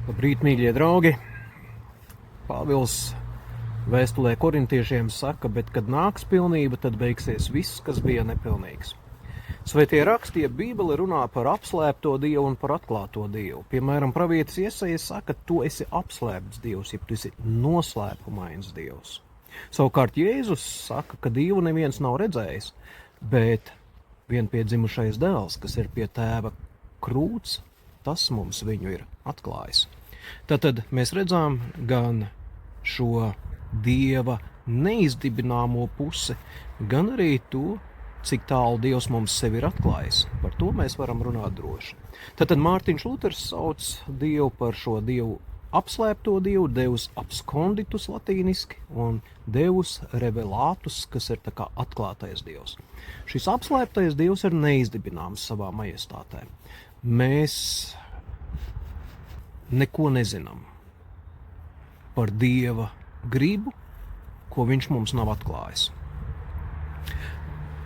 Labrīt, mīļie draugi! Pāvils vēstulē korintiešiem saka, bet kad nāks pilnība, tad beigsies viss, kas bija nepilnīgs. Svētie raksti, Bībele runā par apslēpto Dievu un par atklāto Dievu. Piemēram, pravietis Jesaja saka, tu esi apslēpts Dievs, ja tu esi noslēpumains Dievs. Savukārt Jēzus saka, ka Dievu neviens nav redzējis, bet vienpiedzimušais dēls, kas ir pie tēva krūts, tas mums viņu ir atklājis. Tātad mēs redzām gan šo Dieva neizdibināmo pusi, gan arī to, cik tālu Dievs mums sevi ir atklājis. Par to mēs varam runāt droši. Tātad Mārtiņš Luters sauc Dievu par šo Dievu apslēpto Dievu, Deus absconditus latīniski, un Deus revelatus, kas ir tā kā atklātais Dievs. Šis apslēptais Dievs ir neizdibināms savā majestātē. Mēs neko nezinām par Dieva gribu, ko viņš mums nav atklājis.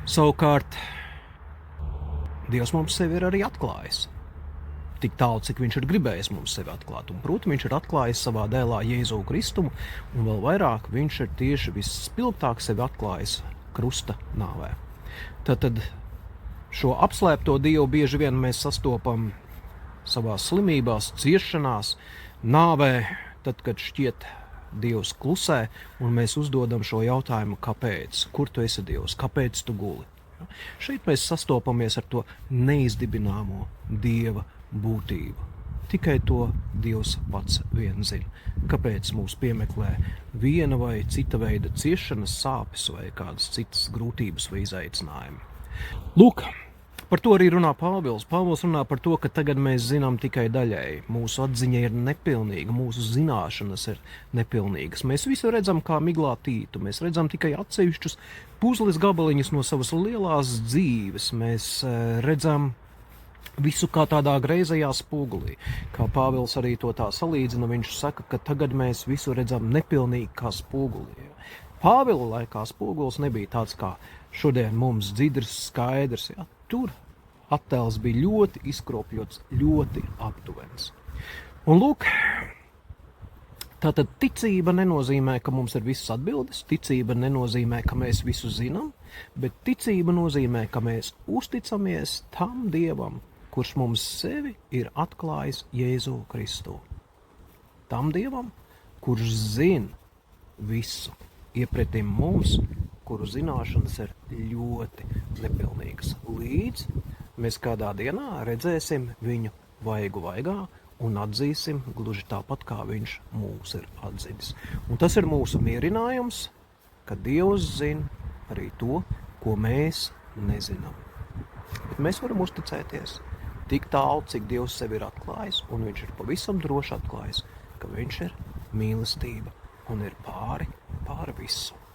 Savukārt, Dievs mums sevi ir arī atklājis. Tik tālu, cik viņš ir gribējis mums sevi atklāt. Un, protams, viņš ir atklājis savā dēlā Jēzu Kristumu, un vēl vairāk viņš ir tieši visspilgtāk sevi atklājis krusta nāvē. Tātad šo apslēpto Dievu bieži vien mēs sastopam savās slimībās, ciešanās, nāvē, tad, kad šķiet Dievs klusē, un mēs uzdodam šo jautājumu, kāpēc, kur tu esi Dievs, kāpēc tu guli. Šeit mēs sastopamies ar to neizdibināmo Dieva būtību. Tikai to Dievs pats vien zina. Kāpēc mūs piemeklē viena vai cita veida ciešanas, sāpes vai kādas citas grūtības vai izaicinājumi. Lūk, par to arī runā Pāvils. Pāvils runā par to, ka tagad mēs zinām tikai daļēji. Mūsu atziņa ir nepilnīga, mūsu zināšanas ir nepilnīgas. Mēs visu redzam kā miglā tītu. Mēs redzam tikai atsevišķus puzles gabaliņus no savas lielās dzīves. Mēs redzam visu kā tādā greizajā spogulī. Kā Pāvils arī to tā salīdzina, viņš saka, ka tagad mēs visu redzam nepilnīgi kā spogulī. Pāvila laikā spogulis nebija tāds kā šodien mums dzidrs, skaidrs. Ja? Tur attēls bija ļoti izkropļots, ļoti aptuvens. Un lūk, tātad ticība nenozīmē, ka mums ir visas atbildes, ticība nenozīmē, ka mēs visu zinām, bet ticība nozīmē, ka mēs uzticamies tam Dievam, kurš mums sevi ir atklājis Jēzu Kristu. Tam Dievam, kurš zina visu, iepretim mums, kuru zināšanas ir ļoti nepilnīgas. Līdz mēs kādā dienā redzēsim viņu vaigu vaigā un atzīsim gluži tāpat, kā viņš mūs ir atzinis. Un tas ir mūsu mierinājums, ka Dievs zina arī to, ko mēs nezinām. Bet mēs varam uzticēties tik tālu, cik Dievs sevi ir atklājis, un viņš ir pavisam droši atklājis, ka viņš ir mīlestība un ir pāri visu.